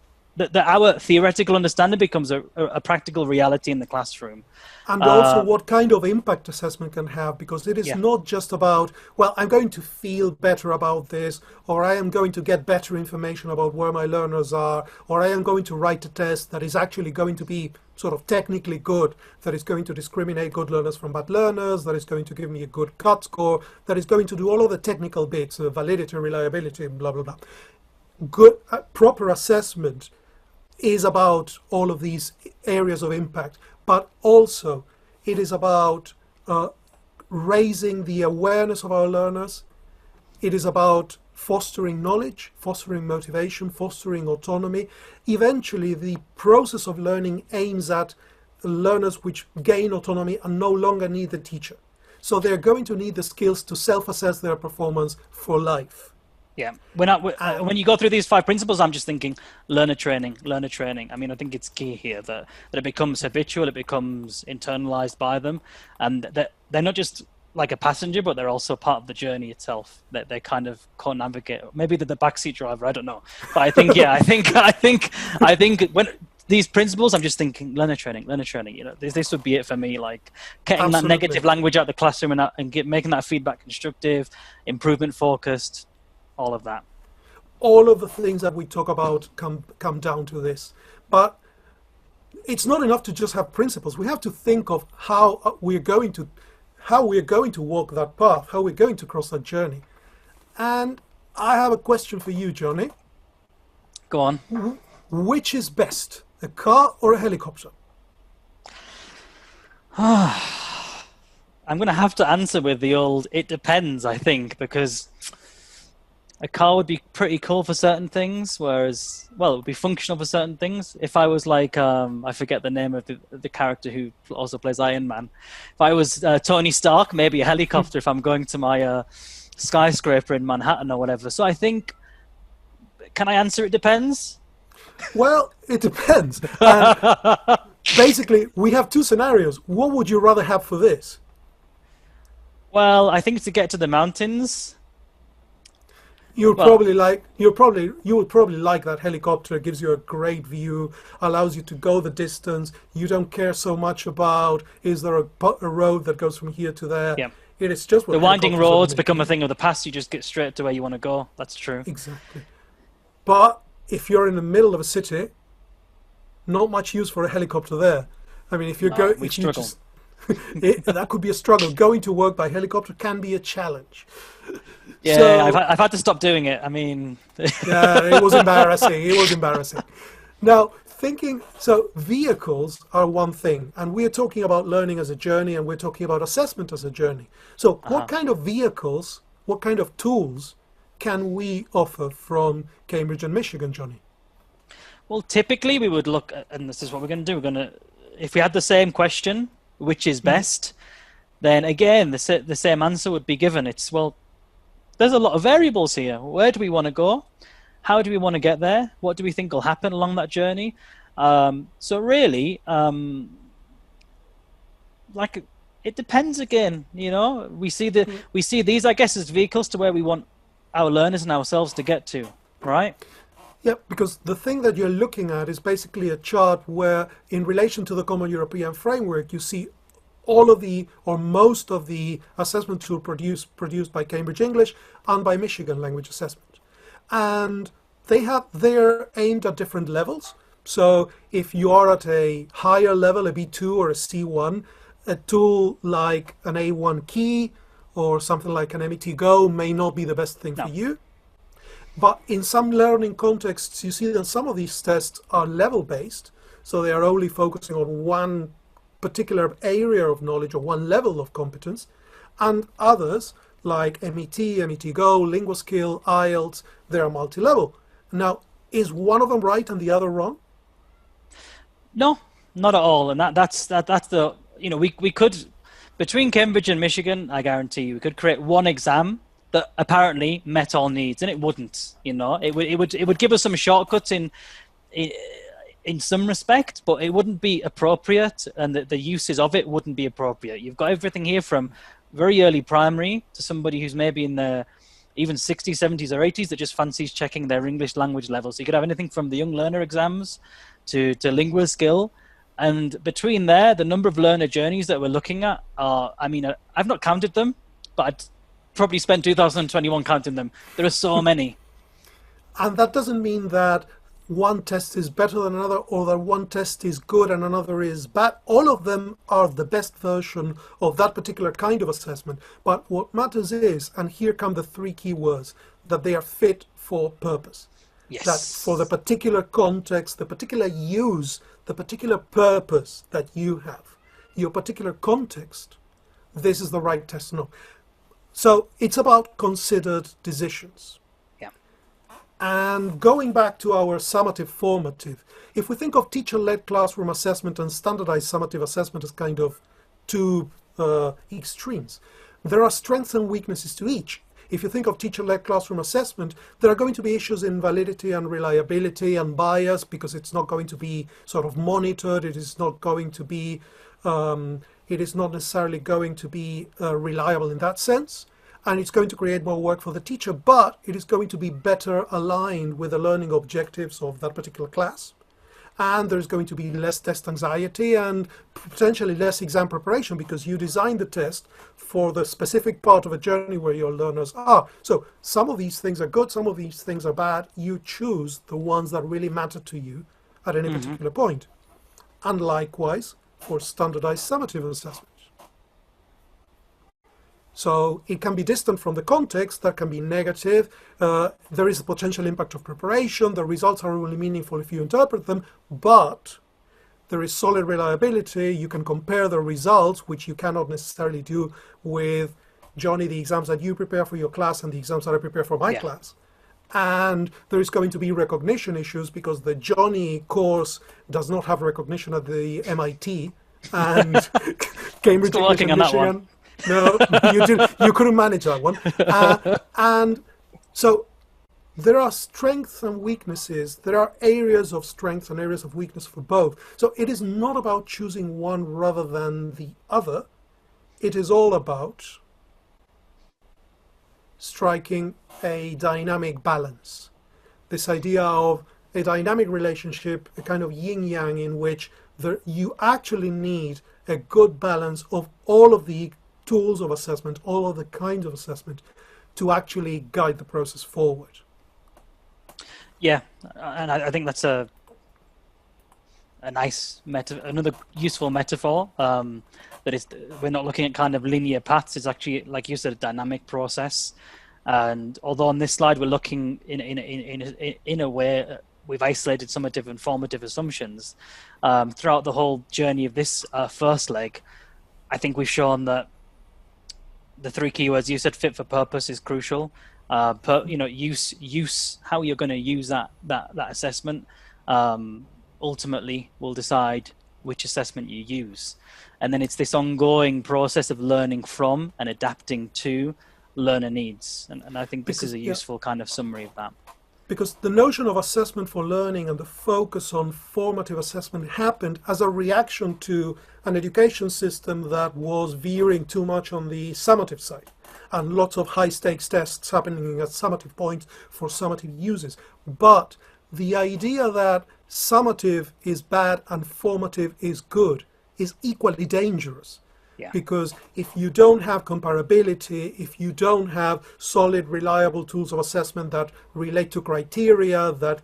our theoretical understanding becomes a practical reality in the classroom. And also what kind of impact assessment can have, because it is not just about, well, I'm going to feel better about this, or I am going to get better information about where my learners are, or I am going to write a test that is actually going to be sort of technically good, that is going to discriminate good learners from bad learners, that is going to give me a good cut score, that is going to do all of the technical bits, validity, reliability, blah, blah, blah. Good, proper assessment is about all of these areas of impact, but also it is about raising the awareness of our learners. It is about fostering knowledge, fostering motivation, fostering autonomy. Eventually, the process of learning aims at learners which gain autonomy and no longer need the teacher. So they're going to need the skills to self-assess their performance for life. Yeah, when you go through these 5 principles, I'm just thinking learner training. I mean, I think it's key here that it becomes habitual, it becomes internalized by them, and that they're not just like a passenger, but they're also part of the journey itself. That they kind of co-navigate. Maybe they're the backseat driver. I don't know, but I think I think when these principles, I'm just thinking learner training. You know, this would be it for me. Like getting that negative language out of the classroom and making that feedback constructive, improvement focused. All of that. All of the things that we talk about come down to this. But it's not enough to just have principles. We have to think of how we're going to walk that path, how we're going to cross that journey. And I have a question for you, Johnny. Go on. Which is best, a car or a helicopter? I'm going to have to answer with the old "it depends," I think, because a car would be pretty cool for certain things, whereas, well, it would be functional for certain things. If I was like, I forget the name of the character who also plays Iron Man. If I was Tony Stark, maybe a helicopter if I'm going to my skyscraper in Manhattan or whatever. So I think, can I answer it depends? Well, it depends. Basically, we have 2 scenarios. What would you rather have for this? Well, I think to get to the mountains. You would probably like that helicopter. It gives you a great view, allows you to go the distance. You don't care so much about is there a road that goes from here to there. Yeah. It is just what the winding roads become a thing of the past. You just get straight to where you want to go. That's true. Exactly. But if you're in the middle of a city, not much use for a helicopter there. I mean, if you're going, that could be a struggle. Going to work by helicopter can be a challenge. Yeah, so, I've had to stop doing it. I mean, yeah, it was embarrassing. Now, so vehicles are one thing, and we're talking about learning as a journey, and we're talking about assessment as a journey. So what kind of vehicles, what kind of tools can we offer from Cambridge and Michigan, Johnny? Well, typically we would look at, and this is what we're going to do. If we had the same question, which is best, then again, the same answer would be given. It's, well, there's a lot of variables here. Where do we want to go? How do we want to get there? What do we think will happen along that journey? So really, like, it depends again, you know? We see these, I guess, as vehicles to where we want our learners and ourselves to get to, right? Yeah, because the thing that you're looking at is basically a chart where, in relation to the Common European Framework, you see all of the, or most of the assessment tools produced by Cambridge English and by Michigan Language Assessment. And they're aimed at different levels. So if you are at a higher level, a B2 or a C1, a tool like an A1 Key or something like an MET Go may not be the best thing for you. But in some learning contexts, you see that some of these tests are level-based, so they are only focusing on one particular area of knowledge or one level of competence, and others, like MET, MET Go, LinguaSkill, IELTS, they are multi-level. Now, is one of them right and the other wrong? No, not at all. And that's the, you know, we could, between Cambridge and Michigan, I guarantee you, we could create one exam that apparently met all needs, and it wouldn't. You know, it would give us some shortcuts in some respect, but it wouldn't be appropriate, and the uses of it wouldn't be appropriate. You've got everything here from very early primary to somebody who's maybe in their even 60s, 70s, or 80s that just fancies checking their English language level. So you could have anything from the young learner exams to lingual skill. And between there, the number of learner journeys that we're looking at are, I mean, I've not counted them, but I'd probably spent 2021 counting them. There are so many. And that doesn't mean that one test is better than another, or that one test is good and another is bad. All of them are the best version of that particular kind of assessment. But what matters is, and here come the three key words, that they are fit for purpose. Yes. That for the particular context, the particular use, the particular purpose that you have, your particular context, this is the right test. No. So it's about considered decisions. And going back to our summative formative, if we think of teacher-led classroom assessment and standardized summative assessment as kind of two extremes, there are strengths and weaknesses to each. If you think of teacher-led classroom assessment, there are going to be issues in validity and reliability and bias, because it's not going to be sort of monitored. It is not going to be, it is not necessarily going to be reliable in that sense. And it's going to create more work for the teacher, but it is going to be better aligned with the learning objectives of that particular class. And there's going to be less test anxiety and potentially less exam preparation, because you design the test for the specific part of a journey where your learners are. So some of these things are good, some of these things are bad. You choose the ones that really matter to you at any particular point. And likewise for standardized summative assessment. So it can be distant from the context, that can be negative. There is a potential impact of preparation. The results are only meaningful if you interpret them, but there is solid reliability. You can compare the results, which you cannot necessarily do with, Johnny, the exams that you prepare for your class and the exams that I prepare for my class. And there is going to be recognition issues, because the Johnny course does not have recognition at the MIT and Cambridge, Still working on Michigan. That one. No, you couldn't manage that one. And so there are strengths and weaknesses. There are areas of strength and areas of weakness for both. So it is not about choosing one rather than the other. It is all about striking a dynamic balance. This idea of a dynamic relationship, a kind of yin-yang, in which you actually need a good balance of all of the tools of assessment, all of the kinds of assessment, to actually guide the process forward. Yeah, and I think that's a nice another useful metaphor. That is, we're not looking at kind of linear paths. It's actually, like you said, a dynamic process. And although on this slide we're looking in a way, we've isolated summative and formative assumptions throughout the whole journey of this first leg. I think we've shown that the three keywords you said, fit for purpose, is crucial. Use, how you're going to use that assessment ultimately will decide which assessment you use. And then it's this ongoing process of learning from and adapting to learner needs. And I think this is a useful kind of summary of that. Because the notion of assessment for learning and the focus on formative assessment happened as a reaction to an education system that was veering too much on the summative side, and lots of high-stakes tests happening at summative points for summative uses. But the idea that summative is bad and formative is good is equally dangerous. Yeah. Because if you don't have comparability, if you don't have solid, reliable tools of assessment that relate to criteria that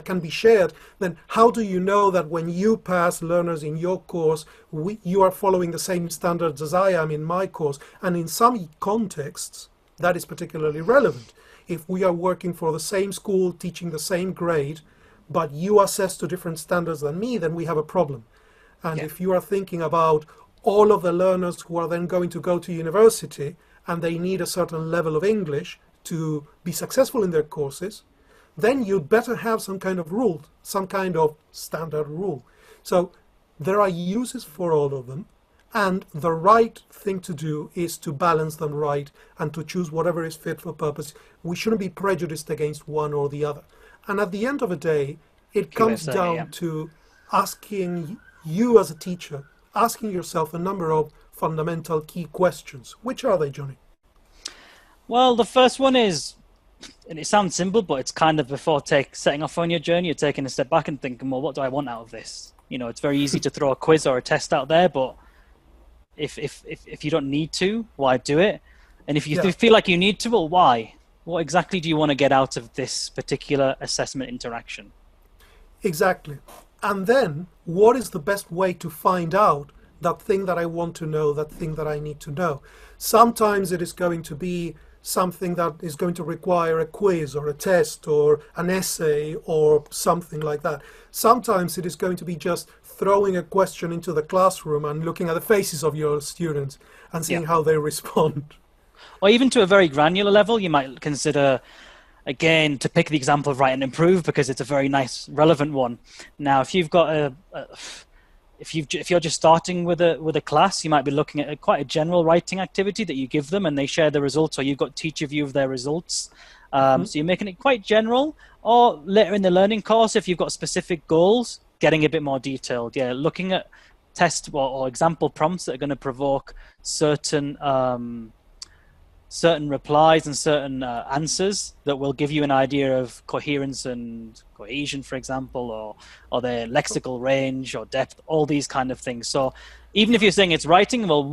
can be shared, then how do you know that when you pass learners in your course, you are following the same standards as I am in my course? And in some contexts, that is particularly relevant. If we are working for the same school, teaching the same grade, but you assess to different standards than me, then we have a problem. And if you are thinking about all of the learners who are then going to go to university and they need a certain level of English to be successful in their courses, then you'd better have some kind of rule, some kind of standard rule. So there are uses for all of them, and the right thing to do is to balance them right and to choose whatever is fit for purpose. We shouldn't be prejudiced against one or the other. And at the end of the day, it comes down to asking you as a teacher, asking yourself a number of fundamental key questions. Which are they, Johnny? Well, the first one is, and it sounds simple, but it's kind of before setting off on your journey, you're taking a step back and thinking, well, what do I want out of this? You know, it's very easy to throw a quiz or a test out there, but if you don't need to, why do it? And if you feel like you need to, well, why? What exactly do you want to get out of this particular assessment interaction? Exactly. And then, what is the best way to find out that thing that I want to know, that thing that I need to know? Sometimes it is going to be something that is going to require a quiz or a test or an essay or something like that. Sometimes it is going to be just throwing a question into the classroom and looking at the faces of your students and seeing how they respond. Or even to a very granular level, you might consider, again, to pick the example of write and improve, because it's a very nice, relevant one. Now, if you've got if you're just starting with a class, you might be looking at quite a general writing activity that you give them, and they share the results, or you've got teacher view of their results. So you're making it quite general. Or later in the learning course, if you've got specific goals, getting a bit more detailed. Yeah, looking at test or example prompts that are going to provoke certain replies and certain answers that will give you an idea of coherence and cohesion, for example, or their lexical range or depth, all these kind of things. So even if you're saying it's writing, well,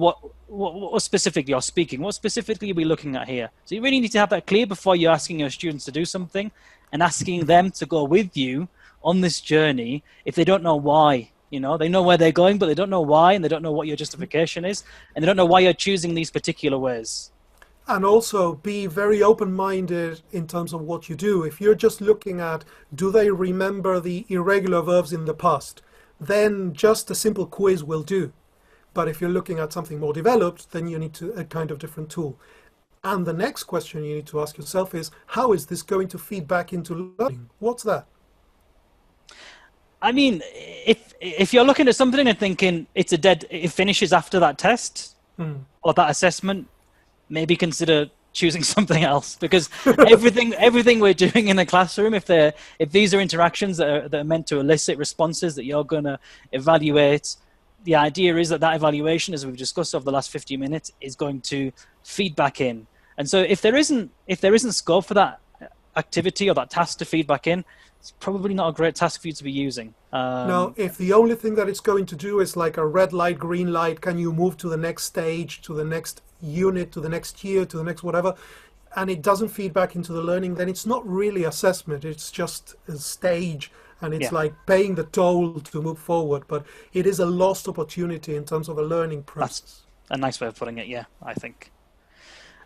what specifically, or speaking, what specifically are we looking at here? So you really need to have that clear before you're asking your students to do something and asking them to go with you on this journey if they don't know why. You know, they know where they're going, but they don't know why, and they don't know what your justification is, and they don't know why you're choosing these particular ways. And also be very open-minded in terms of what you do. If you're just looking at, do they remember the irregular verbs in the past, then just a simple quiz will do. But if you're looking at something more developed, then you need a kind of different tool. And the next question you need to ask yourself is, how is this going to feed back into learning? What's that? I mean, if you're looking at something and thinking it finishes after that test or that assessment, maybe consider choosing something else, because everything we're doing in the classroom, if these are interactions that are meant to elicit responses that you're going to evaluate, the idea is that evaluation, as we've discussed over the last 50 minutes, is going to feed back in. And so if there isn't scope for that activity or that task to feed back in, it's probably not a great task for you to be using. Now, if the only thing that it's going to do is like a red light, green light, can you move to the next stage, to the next unit, to the next year, to the next whatever, and it doesn't feed back into the learning, then it's not really assessment. It's just a stage, and it's like paying the toll to move forward. But it is a lost opportunity in terms of a learning process. That's a nice way of putting it, yeah, I think.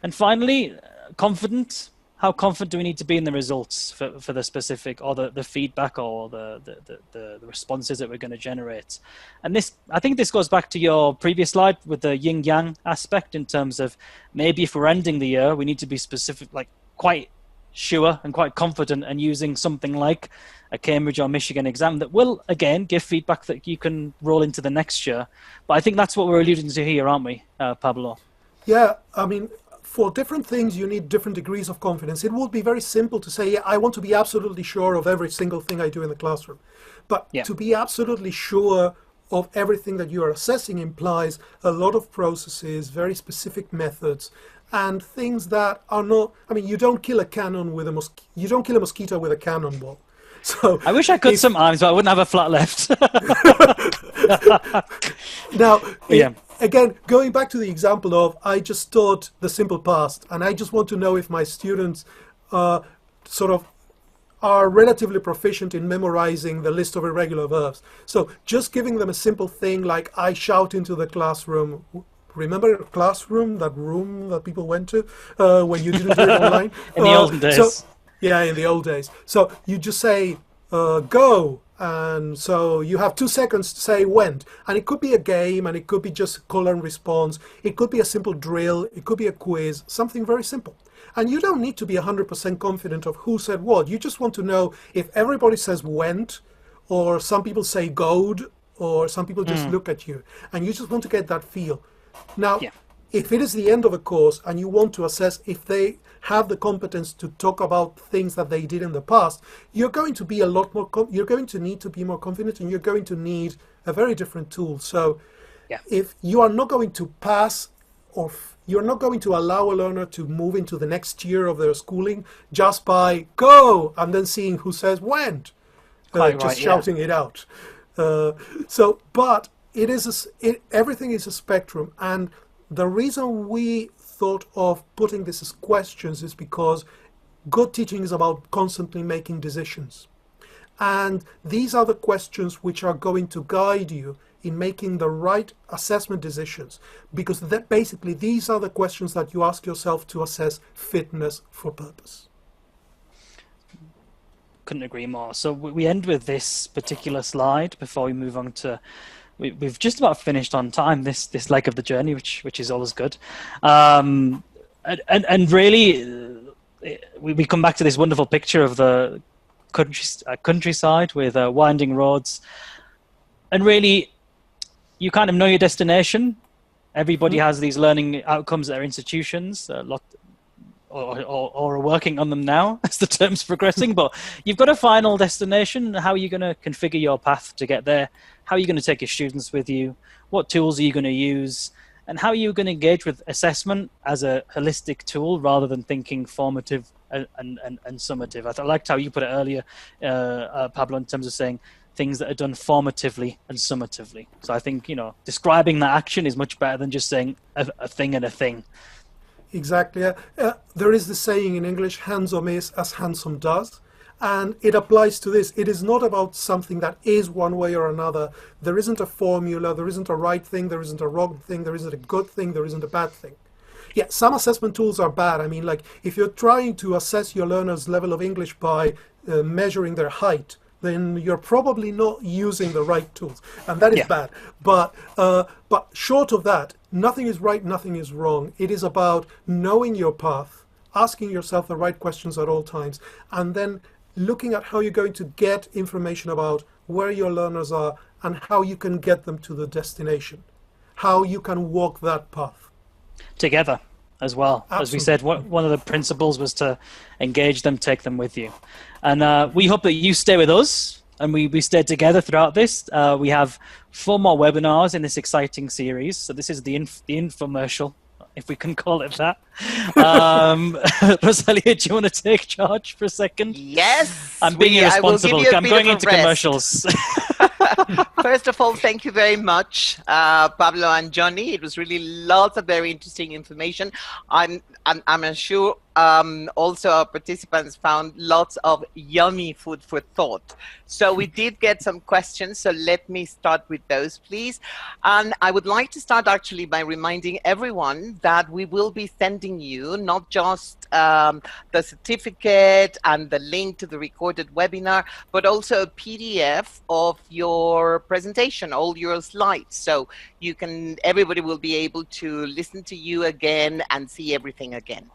And finally, confident. How confident do we need to be in the results for the specific, or the feedback, or the responses that we're going to generate? And I think this goes back to your previous slide with the yin-yang aspect, in terms of maybe if we're ending the year, we need to be specific, like quite sure and quite confident, and using something like a Cambridge or Michigan exam that will, again, give feedback that you can roll into the next year. But I think that's what we're alluding to here, aren't we, Pablo? Yeah, I mean, for different things, you need different degrees of confidence. It would be very simple to say, yeah, I want to be absolutely sure of every single thing I do in the classroom. But to be absolutely sure of everything that you are assessing implies a lot of processes, very specific methods, and things that are not, I mean, you don't kill a cannon with you don't kill a mosquito with a cannonball. So I wish I could sometimes, but I wouldn't have a flat left. Now, again, going back to the example of, I just taught the simple past, and I just want to know if my students sort of are relatively proficient in memorizing the list of irregular verbs. So just giving them a simple thing like, I shout into the classroom. Remember a classroom, that room that people went to when you didn't do it online? In the olden days. Yeah, in the old days. So you just say, go. And so you have 2 seconds to say went. And it could be a game, and it could be just call and response. It could be a simple drill. It could be a quiz, something very simple. And you don't need to be 100% confident of who said what. You just want to know if everybody says went, or some people say goed, or some people just look at you. And you just want to get that feel. Now, if it is the end of a course and you want to assess if they have the competence to talk about things that they did in the past, you're going to be a lot more, you're going to need to be more confident, and you're going to need a very different tool. So if you are not going to pass you're not going to allow a learner to move into the next tier of their schooling just by go and then seeing who says when, just shouting it out. But everything is a spectrum, and the reason we thought of putting this as questions is because good teaching is about constantly making decisions. And these are the questions which are going to guide you in making the right assessment decisions, because basically these are the questions that you ask yourself to assess fitness for purpose. Couldn't agree more. So we end with this particular slide before we move on to, we've just about finished on time this leg of the journey, which is always good. And really, we come back to this wonderful picture of the countryside with winding roads, and really, you kind of know your destination. Everybody has these learning outcomes at their institutions, or are working on them now as the term's progressing. But you've got a final destination. How are you going to configure your path to get there? How are you going to take your students with you? What tools are you going to use? And how are you going to engage with assessment as a holistic tool rather than thinking formative and summative? I liked how you put it earlier, Pablo, in terms of saying things that are done formatively and summatively. So I think, describing that action is much better than just saying a thing and a thing. Exactly. There is the saying in English, handsome is as handsome does. And it applies to this. It is not about something that is one way or another. There isn't a formula, there isn't a right thing, there isn't a wrong thing, there isn't a good thing, there isn't a bad thing. Yeah, some assessment tools are bad. I mean, like if you're trying to assess your learner's level of English by measuring their height, then you're probably not using the right tools, and that is bad. But short of that, nothing is right, nothing is wrong. It is about knowing your path, asking yourself the right questions at all times, and then looking at how you're going to get information about where your learners are and how you can get them to the destination, how you can walk that path. Together as well. Absolutely. As we said, one of the principles was to engage them, take them with you. And we hope that you stay with us and we stay together throughout this. We have 4 more webinars in this exciting series. So this is the infomercial, if we can call it that. Rosalia, do you want to take charge for a second? Yes. I'm being irresponsible. I'm going into commercials. First of all, thank you very much, Pablo and Johnny. It was really lots of very interesting information. I'm sure also our participants found lots of yummy food for thought. So we did get some questions, so let me start with those, please. And I would like to start actually by reminding everyone that we will be sending you not just the certificate and the link to the recorded webinar, but also a PDF of your presentation, all your slides. So everybody will be able to listen to you again and see everything again.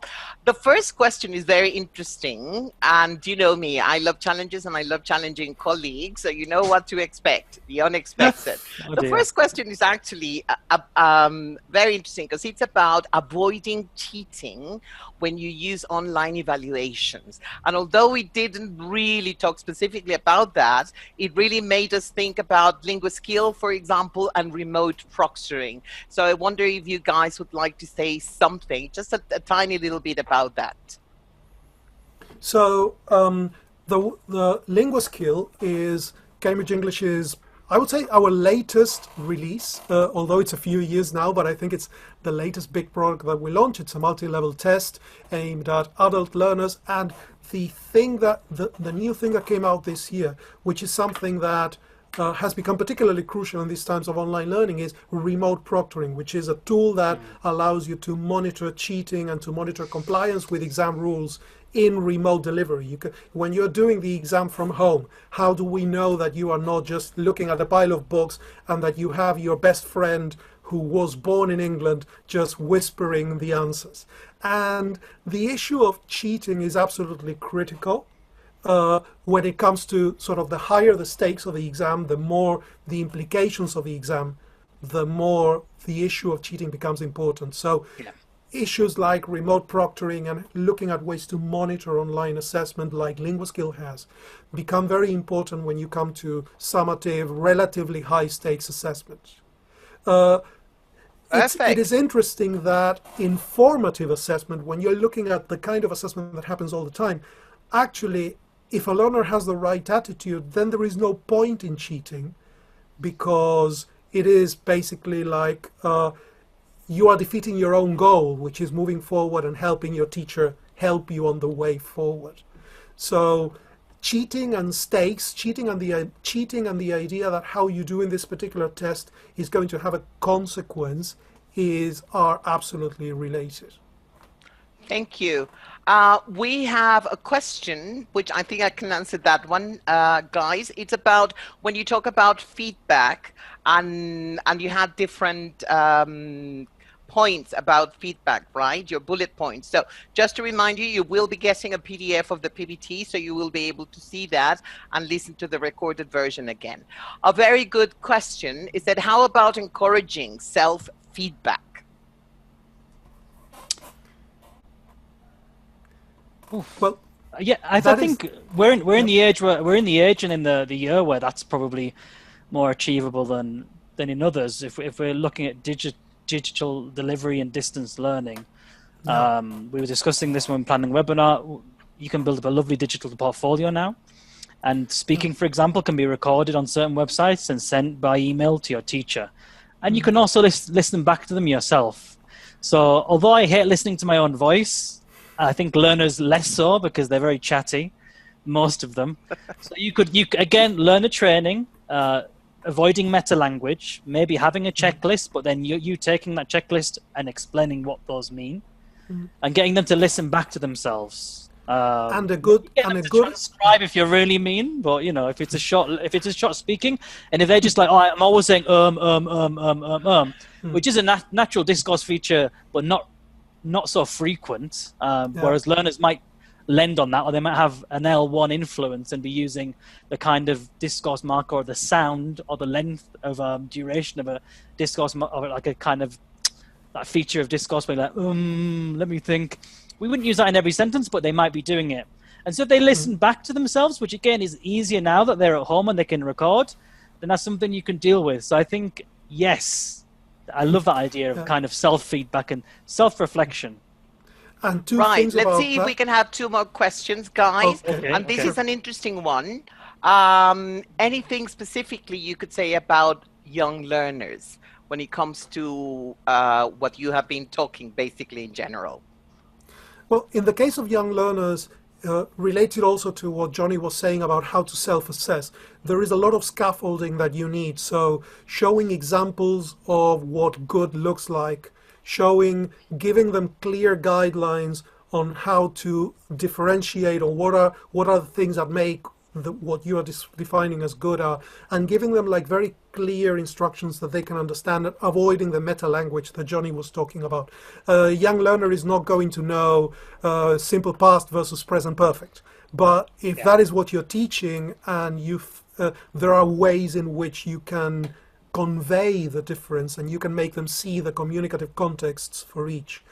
The first question is very interesting, and you know me, I love challenges and I love challenging colleagues, so you know what to expect, the unexpected. The first question is actually very interesting because it's about avoiding cheating when you use online evaluations. And although we didn't really talk specifically about that, it really made us think about LinguaSkill, for example, and remote proctoring. So I wonder if you guys would like to say something, just a tiny little bit about that. So the LinguaSkill is Cambridge English's, I would say, our latest release, although it's a few years now, but I think it's the latest big product that we launched. It's a multi-level test aimed at adult learners, and the new thing that came out this year, which is something that has become particularly crucial in these times of online learning, is remote proctoring, which is a tool that allows you to monitor cheating and to monitor compliance with exam rules in remote delivery. When you're doing the exam from home, how do we know that you are not just looking at a pile of books and that you have your best friend who was born in England just whispering the answers? And the issue of cheating is absolutely critical. When it comes to sort of the higher the stakes of the exam, the more the implications of the exam, the more the issue of cheating becomes important. So issues like remote proctoring and looking at ways to monitor online assessment like LinguaSkill has become very important when you come to summative, relatively high stakes assessments. it is Perfect. interesting that in formative assessment, when you're looking at the kind of assessment that happens all the time, actually, if a learner has the right attitude, then there is no point in cheating, because it is basically like you are defeating your own goal, which is moving forward and helping your teacher help you on the way forward. So cheating and stakes, cheating and the idea that how you do in this particular test is going to have a consequence are absolutely related. Thank you. We have a question, which I think I can answer that one, guys. It's about when you talk about feedback and you had different points about feedback, right? Your bullet points. So just to remind you, you will be getting a PDF of the PPT, so you will be able to see that and listen to the recorded version again. A very good question is that how about encouraging self-feedback? Well, yeah, I think we're in the age and in the year where that's probably more achievable than in others. If we're looking at digital delivery and distance learning, we were discussing this when planning webinar. You can build up a lovely digital portfolio now, and speaking, for example, can be recorded on certain websites and sent by email to your teacher, and you can also listen back to them yourself. So although I hate listening to my own voice, I think learners less so because they're very chatty, most of them. So you again learn a training, avoiding meta language, maybe having a checklist, but then you taking that checklist and explaining what those mean, and getting them to listen back to themselves. And a good transcribe if you're really mean, but you know, if it's a short speaking, and if they're just like, oh, I'm always saying which is a natural discourse feature, but not so frequent, whereas learners might lend on that, or they might have an L1 influence and be using the kind of discourse marker or the sound or the length of duration of a discourse, or like a kind of that feature of discourse where like, let me think. We wouldn't use that in every sentence, but they might be doing it. And so if they listen back to themselves, which again is easier now that they're at home and they can record, then that's something you can deal with. So I think, yes, I love that idea of kind of self-feedback and self-reflection. And right, let's see if we can have two more questions, guys. And this is an interesting one. Anything specifically you could say about young learners when it comes to what you have been talking basically in general? Well, in the case of young learners, related also to what Johnny was saying about how to self-assess, there is a lot of scaffolding that you need. So showing examples of what good looks like, giving them clear guidelines on how to differentiate, or what are the things that make what you are defining as good are, and giving them like very clear instructions that they can understand, avoiding the meta language that Johnny was talking about. A young learner is not going to know simple past versus present perfect, but if that is what you're teaching, and there are ways in which you can convey the difference and you can make them see the communicative contexts for each.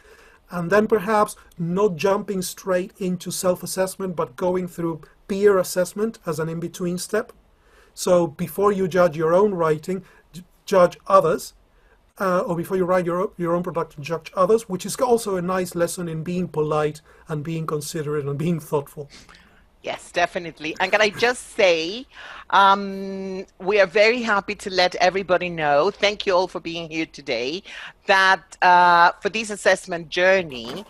And then perhaps not jumping straight into self-assessment, but going through peer assessment as an in-between step. So before you judge your own writing, judge others, or before you write your own product, judge others, which is also a nice lesson in being polite and being considerate and being thoughtful. Yes, definitely. And can I just say, we are very happy to let everybody know, thank you all for being here today, that for this assessment journey,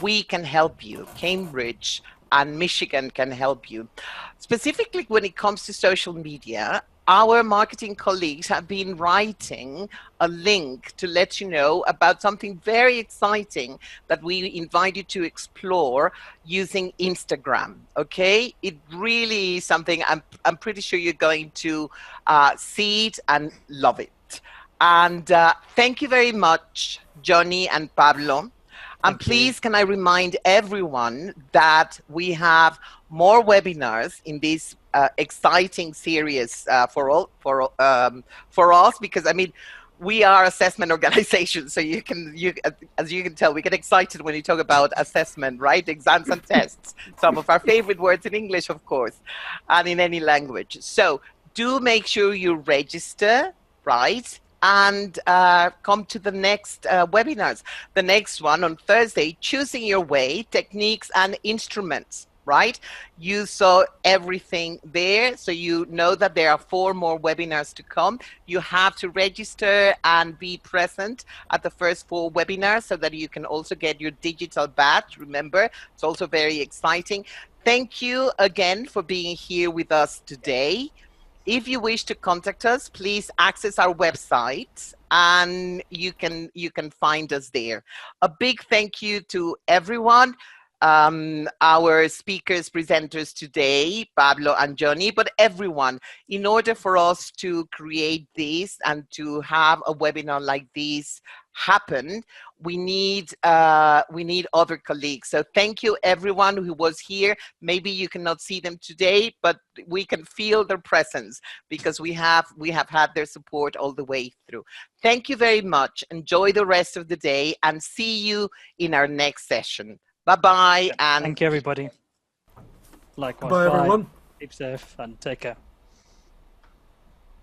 we can help you. Cambridge and Michigan can help you. Specifically when it comes to social media, our marketing colleagues have been writing a link to let you know about something very exciting that we invite you to explore using Instagram, okay? It really is something I'm pretty sure you're going to see it and love it. And thank you very much, Johnny and Pablo. And please, can I remind everyone that we have more webinars in this exciting series for us, because I mean, we are assessment organizations, so as you can tell, we get excited when you talk about assessment, right? Exams and tests, some of our favorite words in English, of course, and in any language. So do make sure you register, right? and come to the next webinars. The next one on Thursday, Choosing Your Way, Techniques and Instruments, right? You saw everything there, so you know that there are 4 more webinars to come. You have to register and be present at the first 4 webinars so that you can also get your digital badge. Remember, it's also very exciting. Thank you again for being here with us today. If you wish to contact us, please access our website and you can find us there. A big thank you to everyone. Our speakers, presenters today, Pablo and Johnny, but everyone. In order for us to create this and to have a webinar like this happen, we need other colleagues. So thank you everyone who was here. Maybe you cannot see them today, but we can feel their presence because we have had their support all the way through. Thank you very much. Enjoy the rest of the day and see you in our next session. Bye-bye. And thank you, everybody. Likewise. Bye, everyone. Keep safe and take care.